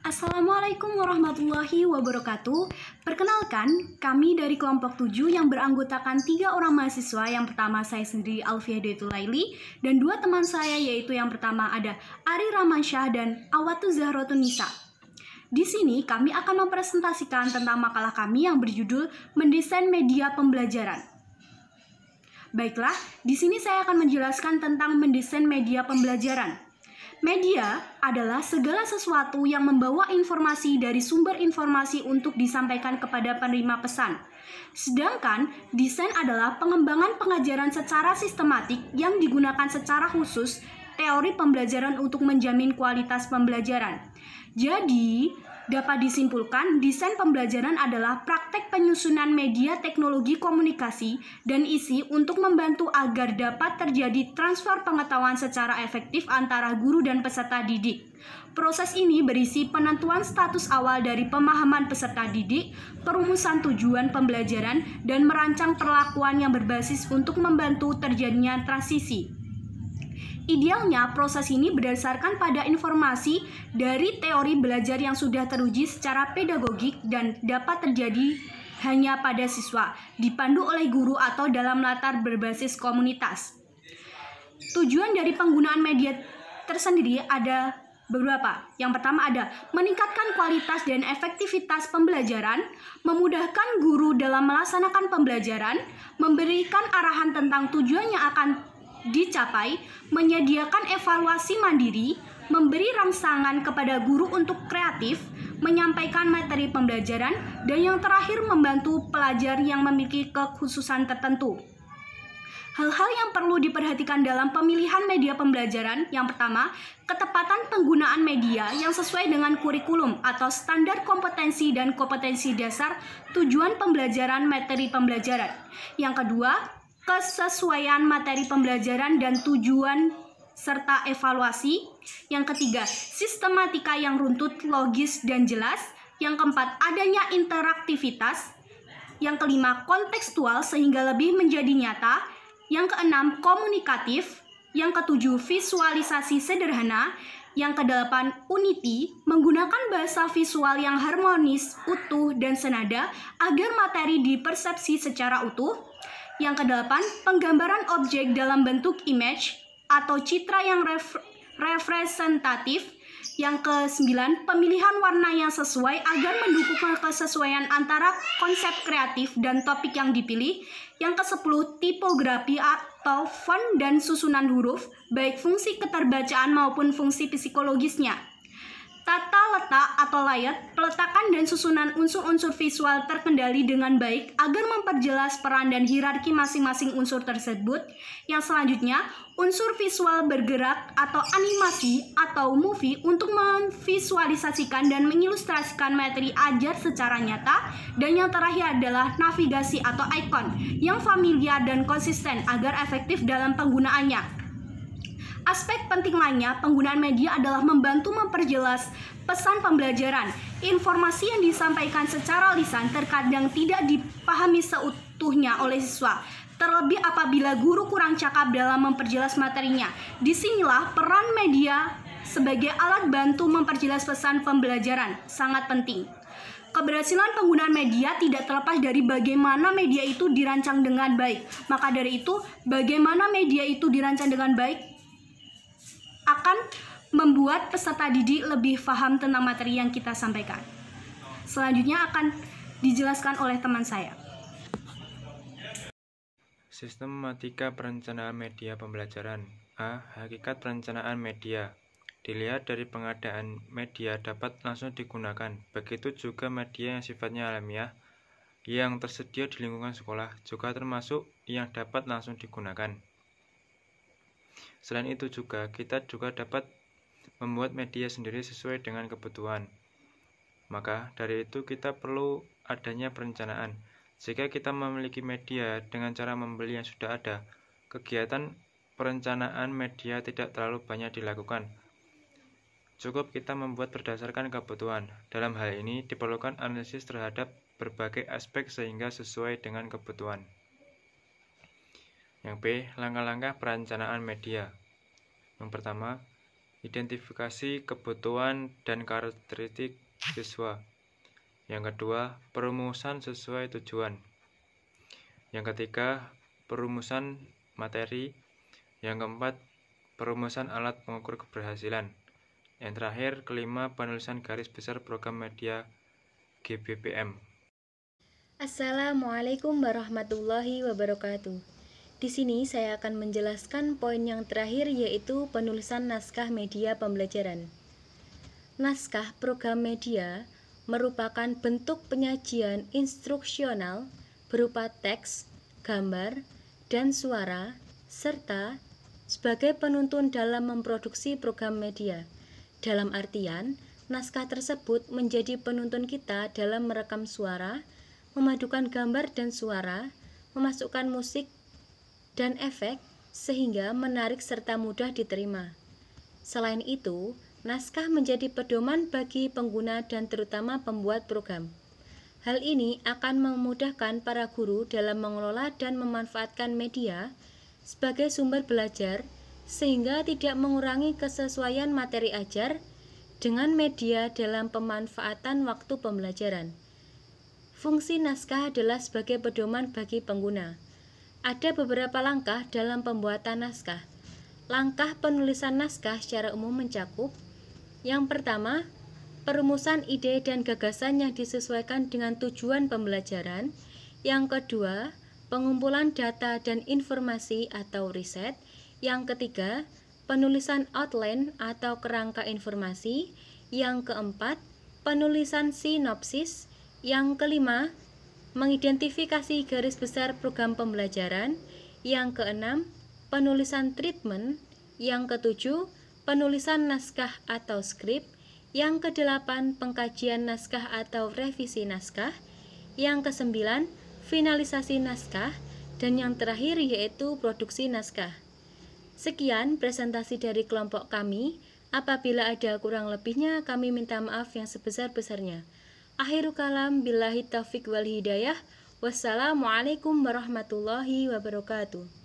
Assalamualaikum warahmatullahi wabarakatuh. Perkenalkan, kami dari kelompok 7 yang beranggotakan 3 orang mahasiswa. Yang pertama saya sendiri Alfiah Detul Laili, dan 2 teman saya, yaitu yang pertama ada Ari Ramansyah dan Awatu Zahratun Nisa. Di sini kami akan mempresentasikan tentang makalah kami yang berjudul Mendesain Media Pembelajaran. Baiklah, di sini saya akan menjelaskan tentang mendesain media pembelajaran. Media adalah segala sesuatu yang membawa informasi dari sumber informasi untuk disampaikan kepada penerima pesan. Sedangkan desain adalah pengembangan pengajaran secara sistematik yang digunakan secara khusus teori pembelajaran untuk menjamin kualitas pembelajaran. Jadi, dapat disimpulkan, desain pembelajaran adalah praktek penyusunan media teknologi komunikasi dan isi untuk membantu agar dapat terjadi transfer pengetahuan secara efektif antara guru dan peserta didik. Proses ini berisi penentuan status awal dari pemahaman peserta didik, perumusan tujuan pembelajaran, dan merancang perlakuan yang berbasis untuk membantu terjadinya transisi. Idealnya, proses ini berdasarkan pada informasi dari teori belajar yang sudah teruji secara pedagogik dan dapat terjadi hanya pada siswa, dipandu oleh guru atau dalam latar berbasis komunitas. Tujuan dari penggunaan media tersendiri ada beberapa. Yang pertama ada meningkatkan kualitas dan efektivitas pembelajaran, memudahkan guru dalam melaksanakan pembelajaran, memberikan arahan tentang tujuan yang akan dicapai, menyediakan evaluasi mandiri, memberi rangsangan kepada guru untuk kreatif, menyampaikan materi pembelajaran, dan yang terakhir membantu pelajar yang memiliki kekhususan tertentu. Hal-hal yang perlu diperhatikan dalam pemilihan media pembelajaran, yang pertama, ketepatan penggunaan media yang sesuai dengan kurikulum atau standar kompetensi dan kompetensi dasar tujuan pembelajaran materi pembelajaran. Yang kedua, kesesuaian materi pembelajaran dan tujuan serta evaluasi. Yang ketiga, sistematika yang runtut, logis, dan jelas. Yang keempat, adanya interaktivitas. Yang kelima, kontekstual sehingga lebih menjadi nyata. Yang keenam, komunikatif. Yang ketujuh, visualisasi sederhana. Yang kedelapan, unity, menggunakan bahasa visual yang harmonis, utuh, dan senada agar materi dipersepsi secara utuh. Yang kedelapan, penggambaran objek dalam bentuk image atau citra yang representatif. Yang kesembilan, pemilihan warna yang sesuai agar mendukung kesesuaian antara konsep kreatif dan topik yang dipilih. Yang kesepuluh, tipografi atau font dan susunan huruf, baik fungsi keterbacaan maupun fungsi psikologisnya. Tata letak atau layout, peletakan dan susunan unsur-unsur visual terkendali dengan baik agar memperjelas peran dan hierarki masing-masing unsur tersebut. Yang selanjutnya, unsur visual bergerak atau animasi atau movie untuk memvisualisasikan dan mengilustrasikan materi ajar secara nyata. Dan yang terakhir adalah navigasi atau ikon yang familiar dan konsisten agar efektif dalam penggunaannya. Aspek penting lainnya, penggunaan media adalah membantu memperjelas pesan pembelajaran. Informasi yang disampaikan secara lisan terkadang tidak dipahami seutuhnya oleh siswa, terlebih apabila guru kurang cakap dalam memperjelas materinya. Disinilah peran media sebagai alat bantu memperjelas pesan pembelajaran sangat penting. Keberhasilan penggunaan media tidak terlepas dari bagaimana media itu dirancang dengan baik. Maka dari itu, bagaimana media itu dirancang dengan baik akan membuat peserta didik lebih paham tentang materi yang kita sampaikan. Selanjutnya akan dijelaskan oleh teman saya. Sistematika perencanaan media pembelajaran. A. Hakikat perencanaan media. Dilihat dari pengadaan media dapat langsung digunakan. Begitu juga media yang sifatnya alamiah yang tersedia di lingkungan sekolah juga termasuk yang dapat langsung digunakan. Selain itu juga, kita juga dapat membuat media sendiri sesuai dengan kebutuhan. Maka dari itu kita perlu adanya perencanaan. Jika kita memiliki media dengan cara membeli yang sudah ada, kegiatan perencanaan media tidak terlalu banyak dilakukan. Cukup kita membuat berdasarkan kebutuhan. Dalam hal ini diperlukan analisis terhadap berbagai aspek sehingga sesuai dengan kebutuhan. Yang B, langkah-langkah perencanaan media. Yang pertama, identifikasi kebutuhan dan karakteristik siswa. Yang kedua, perumusan sesuai tujuan. Yang ketiga, perumusan materi. Yang keempat, perumusan alat pengukur keberhasilan. Yang terakhir, kelima, penulisan garis besar program media GBPM. Assalamualaikum warahmatullahi wabarakatuh. Di sini saya akan menjelaskan poin yang terakhir, yaitu penulisan naskah media pembelajaran. Naskah program media merupakan bentuk penyajian instruksional berupa teks, gambar, dan suara, serta sebagai penuntun dalam memproduksi program media. Dalam artian, naskah tersebut menjadi penuntun kita dalam merekam suara, memadukan gambar dan suara, memasukkan musik dan efek, sehingga menarik serta mudah diterima. Selain itu, naskah menjadi pedoman bagi pengguna dan terutama pembuat program. Hal ini akan memudahkan para guru dalam mengelola dan memanfaatkan media sebagai sumber belajar, sehingga tidak mengurangi kesesuaian materi ajar dengan media dalam pemanfaatan waktu pembelajaran. Fungsi naskah adalah sebagai pedoman bagi pengguna. Ada beberapa langkah dalam pembuatan naskah. Langkah penulisan naskah secara umum mencakup: yang pertama, perumusan ide dan gagasan yang disesuaikan dengan tujuan pembelajaran. Yang kedua, pengumpulan data dan informasi atau riset. Yang ketiga, penulisan outline atau kerangka informasi. Yang keempat, penulisan sinopsis. Yang kelima, mengidentifikasi garis besar program pembelajaran. Yang keenam, penulisan treatment. Yang ketujuh, penulisan naskah atau skrip. Yang kedelapan, pengkajian naskah atau revisi naskah. Yang kesembilan, finalisasi naskah. Dan yang terakhir yaitu produksi naskah. Sekian presentasi dari kelompok kami. Apabila ada kurang lebihnya, kami minta maaf yang sebesar-besarnya. Akhirul kalam, billahi taufiq wal hidayah. Wassalamualaikum warahmatullahi wabarakatuh.